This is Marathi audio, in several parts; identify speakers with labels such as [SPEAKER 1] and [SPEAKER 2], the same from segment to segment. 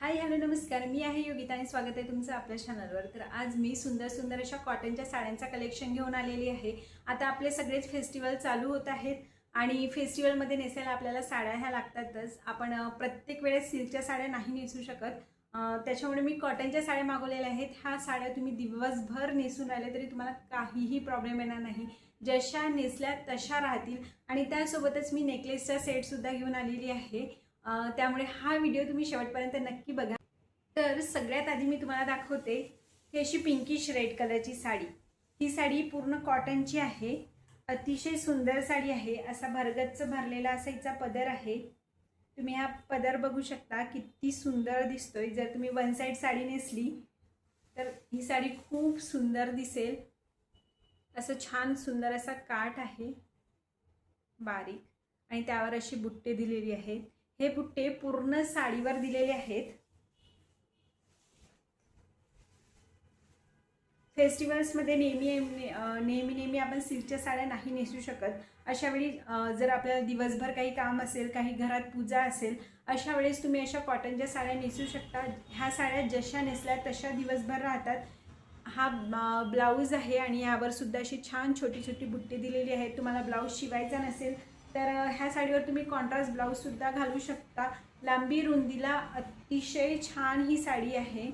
[SPEAKER 1] हाय हॅलो नमस्कार, मी आहे योगिता आणि स्वागत आहे तुमचं आपल्या चॅनलवर। तर आज मी सुंदर सुंदर अशा कॉटनच्या साड्यांचा कलेक्शन घेऊन आलेली आहे। आता आपले सगळेच फेस्टिवल चालू होत आहेत आणि फेस्टिवलमध्ये नेसायला आपल्याला साड्या ह्या लागतातच। आपण प्रत्येक वेळेस सिल्कच्या साड्या नाही नेसू शकत, त्याच्यामुळे मी कॉटनच्या साड्या मागवलेल्या आहेत। ह्या साड्या तुम्ही दिवसभर नेसून राहिले तरी तुम्हाला काहीही प्रॉब्लेम येणार नाही, जशा नेसल्या तशा राहतील। आणि त्यासोबतच मी नेकलेसचा सेटसुद्धा घेऊन आलेली आहे, त्यामुळे हा व्हिडिओ तुम्ही शेवटपर्यंत नक्की बघा। तर सगळ्यात आधी मी तुम्हाला दाखवते ही अशी पिंकिश रेड कलरची साडी। ही साडी पूर्ण कॉटनची आहे, अतिशय सुंदर साडी आहे। असा भरगच्च भरलेला असा हिचा पदर आहे। तुम्ही हा पदर बघू शकता किती सुंदर दिसतोय। जर तुम्ही वन साइड साडी नेसली तर ही साडी खूप सुंदर दिसेल। असं छान सुंदर असा काठ आहे बारीक, आणि त्यावर अशी बुट्टे दिलेली आहेत। हे बुट्टे पूर्ण साडीवर दिलेले आहेत। फेस्टिवल्समध्ये नेहमी आपण सिल्कच्या साड्या नाही नेसू शकत। अशा वेळी जर आपल्याला दिवसभर काही काम असेल, काही घरात पूजा असेल, अशा वेळेस तुम्ही अशा कॉटनच्या साड्या नेसू शकता। ह्या साड्या जशा नेसल्या तशा दिवसभर राहतात। हा ब्लाऊज आहे आणि यावर सुद्धा अशी छान छोटी छोटी बुट्टी दिलेली आहे। तुम्हाला ब्लाऊज शिवायचा नसेल तर ह्या साडीवर तुम्ही कॉन्ट्रास्ट ब्लाऊजसुद्धा घालू शकता। लांबी रुंदीला अतिशय छान ही साडी आहे।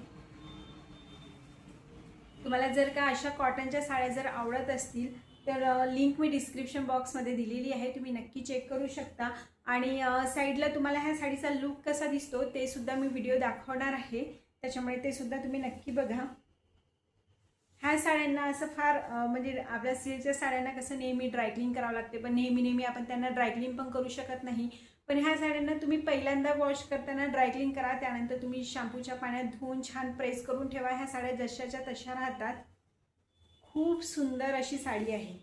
[SPEAKER 1] तुम्हाला जर का अशा कॉटनच्या साड्या जर आवडत असतील तर लिंक मी डिस्क्रिप्शन बॉक्समध्ये दिलेली आहे, तुम्ही नक्की चेक करू शकता। आणि साईडला तुम्हाला ह्या साडीचा लुक कसा दिसतो ते सुद्धा मी व्हिडिओ दाखवणार आहे, त्याच्यामुळे ते सुद्धा तुम्ही नक्की बघा। ह्या साड्यांना असं फार म्हणजे आपल्या सिल्कच्या साड्यांना कसं नेहमी ड्रायक्लीन करावं लागते, पण नेहमी आपण त्यांना ड्रायक्लीन पण करू शकत नाही। पण ह्या साड्यांना तुम्ही पहिल्यांदा वॉश करताना ड्रायक्लीन करा, त्यानंतर तुम्ही शॅम्पूच्या पाण्यात धुवून छान प्रेस करून ठेवा। ह्या साड्या जशाच्या तशा राहतात। खूप सुंदर अशी साडी आहे।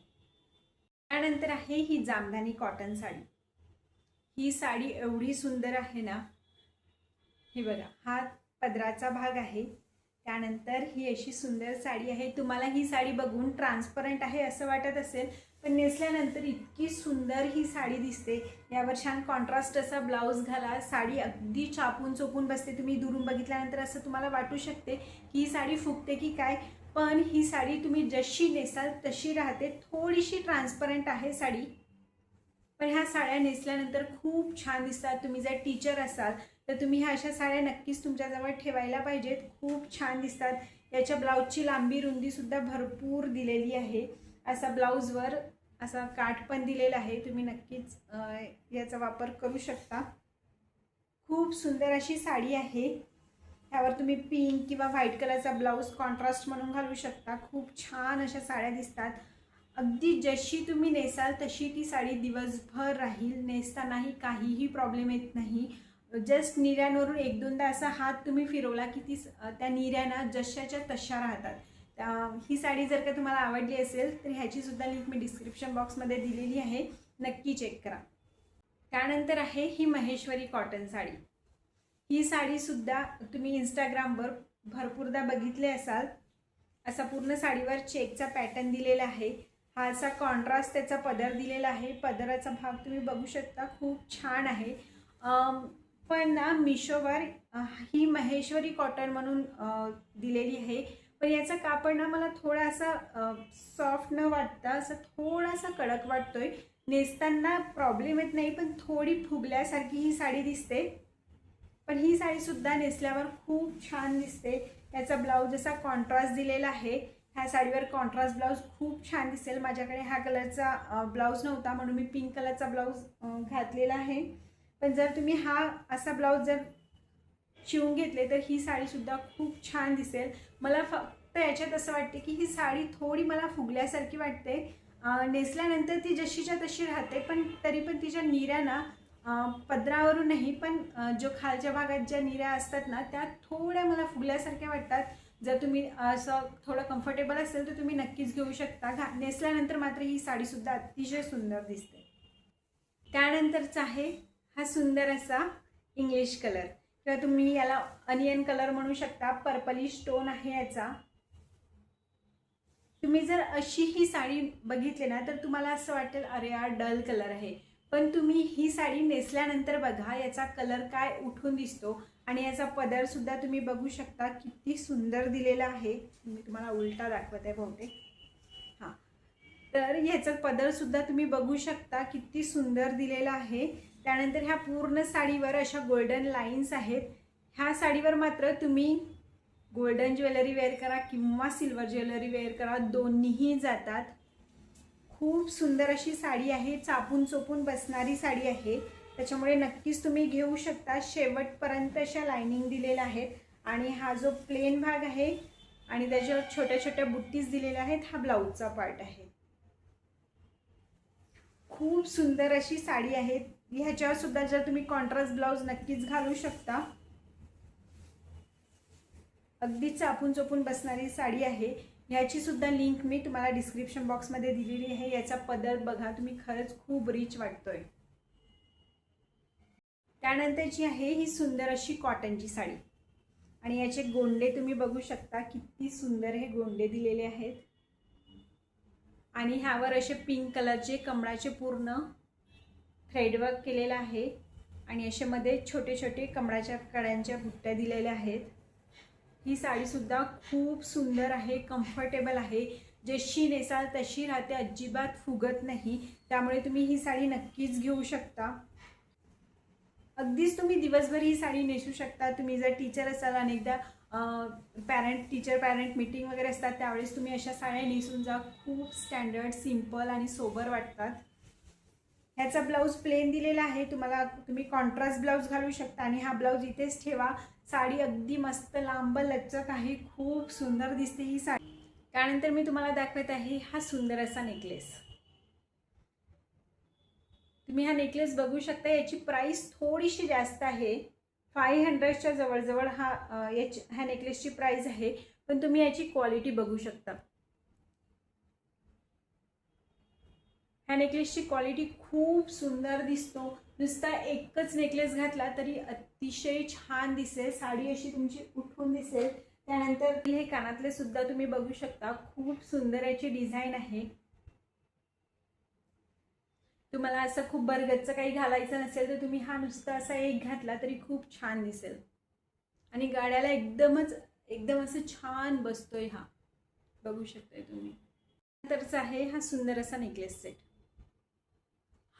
[SPEAKER 1] त्यानंतर आहे ही जामदानी कॉटन साडी। ही साडी एवढी सुंदर आहे ना, हे बघा, हा पदराचा भाग आहे। त्यानंतर ही अशी सुंदर साडी आहे। तुम्हाला ही साडी बघून ट्रान्सपरंट आहे असं वाटत असेल, पण नेसल्यानंतर इतकी सुंदर ही साडी दिसते। यावर छान कॉन्ट्रास्ट असा ब्लाऊज घाला, साडी अगदी चापून चोपून बसते। तुम्ही दुरून बघितल्यानंतर असं तुम्हाला वाटू शकते की ही साडी फुगते की काय, पण ही साडी तुम्ही जशी नेसाल तशी राहते। थोडीशी ट्रान्सपरंट आहे साडी, पण ह्या साड्या नेसल्यानंतर खूप छान दिसतात। तुम्ही जर टीचर असाल तर तुम्ही ह्या अशा साड्या नक्कीच तुमच्याजवळ ठेवायला पाहिजेत, खूप छान दिसतात। याच्या ब्लाऊजची लांबी रुंदीसुद्धा भरपूर दिलेली आहे। असा ब्लाऊजवर असा काठ पण दिलेला आहे, तुम्ही नक्कीच याचा वापर करू शकता। खूप सुंदर अशी साडी आहे। यावर तुम्ही पिंक किंवा व्हाईट कलरचा ब्लाऊज कॉन्ट्रास्ट म्हणून घालू शकता। खूप छान अशा साड्या दिसतात। अगदी जशी तुम्ही नेसाल तशी ती साडी दिवसभर राहील, नेसतानाही काहीही प्रॉब्लेम येत नाही। जस्ट निऱ्यांवरून एक दोनदा असा हात तुम्ही फिरवला की त्या निऱ्यांना जशाच्या तशा राहतात। ही साडी जर का तुम्हाला आवडली असेल तर ह्याची सुद्धा लिंक मी डिस्क्रिप्शन बॉक्समध्ये दिलेली आहे, नक्की चेक करा। त्यानंतर आहे ही महेश्वरी कॉटन साडी। ही साडीसुद्धा तुम्ही इंस्टाग्रामवर भरपूरदा बघितले असाल। असा पूर्ण साडीवर चेकचा पॅटर्न दिलेला आहे। हा असा कॉन्ट्रास्ट त्याचा पदर दिलेला आहे। पदराचा भाग तुम्ही बघू शकता, खूप छान आहे। पण ना मिशोवर ही महेश्वरी कॉटन म्हणून दिलेली आहे, पण याचा कापड ना मला थोडासा सॉफ्ट न वाटता असं थोडासा कडक वाटतोय। नेसताना प्रॉब्लेम येत नाही, पण थोडी फुगल्यासारखी ही साडी दिसते। पण ही साडीसुद्धा नेसल्यावर खूप छान दिसते। याचा ब्लाऊज असा कॉन्ट्रास्ट दिलेला आहे। ह्या साडीवर कॉन्ट्रास्ट ब्लाऊज खूप छान दिसेल। माझ्याकडे ह्या कलरचा ब्लाऊज नव्हता म्हणून मी पिंक कलरचा ब्लाऊज घातलेला आहे, पण जर तुम्ही हा असा ब्लाऊज जर शिवून घेतले तर ही साडीसुद्धा खूप छान दिसेल। मला फक्त याच्यात असं वाटते की ही साडी थोडी मला फुगल्यासारखी वाटते। नेसल्यानंतर ती जशीच्या तशी राहते, पण तरी पण तिच्या निऱ्या पदरावरून नाही, पण जो खालच्या भागात ज्या निऱ्या असतात ना त्या थोड्या मला फुगल्यासारख्या वाटतात। जर तुम्ही असं थोडं कम्फर्टेबल असेल तर तुम्ही नक्कीच घेऊ शकता। नेसल्यानंतर मात्र ही साडीसुद्धा अतिशय सुंदर दिसते। त्यानंतरचा आहे हा सुंदर असा इंग्लिश कलर, किंवा तुम्ही याला अनियन कलर म्हणू शकता। पर्पलिश टोन आहे याचा। तुम्ही जर अशी ही साडी बघितली ना तर तुम्हाला असं वाटेल अरे यार डल कलर आहे, पण तुम्ही ही साडी नेसल्यानंतर बघा याचा कलर काय उठून दिसतो आणि याचा पदरसुद्धा तुम्ही बघू शकता किती सुंदर दिलेला आहे. मी तुम्हाला उलटा दाखवत आहे बहुतेक. हां, तर ह्याचा पदरसुद्धा तुम्ही बघू शकता किती सुंदर दिलेला आहे. त्यानंतर ह्या पूर्ण साडीवर अशा गोल्डन लाईन्स आहेत. ह्या साडीवर मात्र तुम्ही गोल्डन ज्वेलरी वेअर करा किंवा सिल्वर ज्वेलरी वेअर करा, दोन्हीही जातात. खूप सुंदर अशी साडी आहे, चापून चोपून बसणारी साडी आहे. त्याच्यामुळे नक्कीच तुम्ही घेऊ शकता. शेवटपर्यंत अशा लाइनिंग दिलेल्या आहेत आणि हा जो प्लेन भाग आहे आणि त्याच्यावर छोट्या छोट्या बुट्टीज दिलेल्या आहेत, हा ब्लाऊजचा पार्ट आहे. खूप सुंदर अशी साडी आहे. ह्याच्यावर सुद्धा जर तुम्ही कॉन्ट्रास्ट ब्लाऊज नक्कीच घालू शकता. अगदी चापून चोपून बसणारी साडी आहे. ह्याची सुद्धा लिंक मी तुम्हाला डिस्क्रिप्शन बॉक्समध्ये दिलेली आहे. याचा पदर बघा तुम्ही, खरंच खूप रिच वाटतोय. त्यानंतरची आहे ही सुंदर अशी कॉटनची साडी आणि याचे गोंडे तुम्ही बघू शकता किती सुंदर हे गोंडे दिलेले आहेत. आणि ह्यावर असे पिंक कलरचे कमळाचे पूर्ण थ्रेडवर्क केलेलं आहे आणि असे मध्ये छोटे छोटे कमळाच्या कड्यांच्या बुट्ट्या दिलेल्या आहेत. ही साडीसुद्धा खूप सुंदर आहे, कम्फर्टेबल आहे. जशी नेसाल तशी राहते, अजिबात फुगत नाही. त्यामुळे तुम्ही ही साडी नक्कीच घेऊ शकता. अगदीच तुम्ही दिवसभर ही साडी नेसू शकता. तुम्ही जर टीचर असाल, अनेकदा टीचर पॅरेंट मीटिंग वगैरे असतात, त्यावेळेस तुम्ही अशा साड्या नेसून जा. खूप स्टँडर्ड, सिंपल आणि सोबर वाटतात. ह्याचा ब्लाऊज प्लेन दिलेला आहे. तुम्ही कॉन्ट्रास्ट ब्लाऊज घालू शकता आणि हा ब्लाऊज इथेच ठेवा. साडी अगदी मस्त लांब लचक आहे, खूप सुंदर दिसते ही साडी. त्यानंतर मी तुम्हाला दाखवत आहे हा सुंदर असा नेकलेस. तुम्ही हा नेकलेस बघू शकता. याची प्राइस थोडीशी जास्त आहे, 500च्या जवळजवळ ह्या नेकलेसची प्राइस आहे. पण तुम्ही याची क्वालिटी बघू शकता. ह्या नेकलेसची क्वालिटी खूप सुंदर दिसतो. नुसता एकच नेकलेस घातला तरी अतिशय छान दिसेल. साडी अशी तुमची उठून दिसेल. त्यानंतर हे कानातले सुद्धा तुम्ही बघू शकता, खूप सुंदर याची डिझाईन आहे. तुम्हाला असं खूप बरगतचं काही घालायचं नसेल तर तुम्ही हा नुसता असा एक घातला तरी खूप छान दिसेल आणि गाड्याला एकदम असं छान बसतोय. हा बघू शकताय तुम्ही. नंतरचा आहे हा सुंदर असा नेकलेस सेट.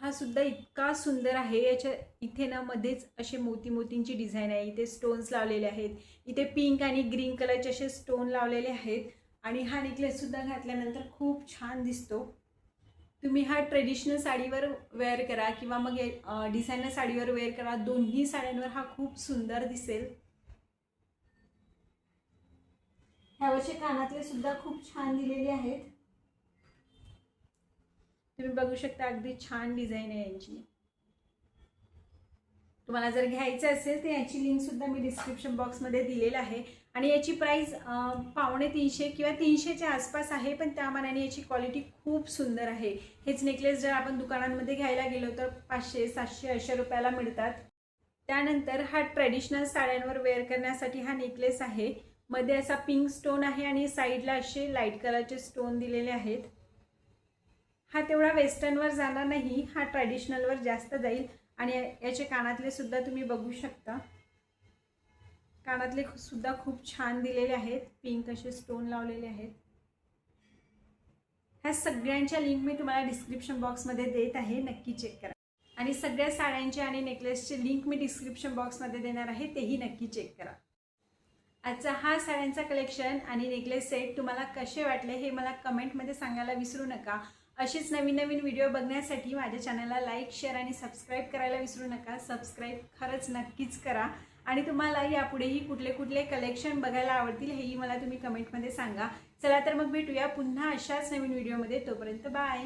[SPEAKER 1] हा सुद्धा इतका सुंदर आहे. याच्या इथे ना मध्येच असे मोतींची डिझाईन आहे. इथे स्टोन्स लावलेले आहेत. इथे पिंक आणि ग्रीन कलरचे असे स्टोन लावलेले आहेत आणि हा नेकलेस सुद्धा घातल्यानंतर खूप छान दिसतो. तुम्ही हा ट्रेडिशनल साडीवर वेअर करा किंवा मग डिझायनर साडीवर वेअर करा, दोन्ही साड्यांवर हा खूप सुंदर दिसेल. ह्यावरचे कानातले सुद्धा खूप छान दिलेले आहेत. तुम्ही बघू शकता, अगदी छान डिझाईन आहे यांची. तुम्हाला जर घ्यायचं असेल तर याची लिंक सुद्धा मी डिस्क्रिप्शन बॉक्समध्ये दिलेलं आहे आणि याची प्राइस 350 किंवा 300च्या आसपास आहे. पण त्या मानाने याची क्वालिटी खूप सुंदर आहे. हेच नेकलेस जर आपण दुकानांमध्ये घ्यायला गेलो तर 500, 700, 800 रुपयाला मिळतात. त्यानंतर हा ट्रेडिशनल साड्यांवर वेअर करण्यासाठी हा नेकलेस आहे. मध्ये असा पिंक स्टोन आहे आणि साईडला असे लाईट कलरचे स्टोन दिलेले आहेत. हा तेवढा वेस्टर्नवर जाणार नाही, हा ट्रेडिशनलवर जास्त जाईल. आणि याचे कानातले सुद्धा तुम्ही बघू शकता. कानातले सुद्धा खूप छान दिलेले आहेत, पिंक असे स्टोन लावलेले आहेत. ह्या सगळ्यांच्या लिंक मी तुम्हाला डिस्क्रिप्शन बॉक्समध्ये देत आहे, नक्की चेक करा. आणि सगळ्या साड्यांचे आणि नेकलेसचे लिंक मी डिस्क्रिप्शन बॉक्समध्ये देणार आहे, तेही नक्की चेक करा. आजचा हा साड्यांचा कलेक्शन आणि नेकलेस सेट तुम्हाला कसे वाटले हे मला कमेंटमध्ये सांगायला विसरू नका. अशीच नवीन व्हिडिओ बघण्यासाठी माझ्या चॅनलला लाईक, शेअर आणि सबस्क्राईब करायला विसरू नका. सबस्क्राईब खरंच नक्कीच करा आणि तुम्हाला यापुढेही कुठले कलेक्शन बघायला आवडतील हेही मला तुम्ही कमेंटमध्ये सांगा. चला तर मग भेटूया पुन्हा अशाच नवीन व्हिडिओमध्ये. तोपर्यंत बाय.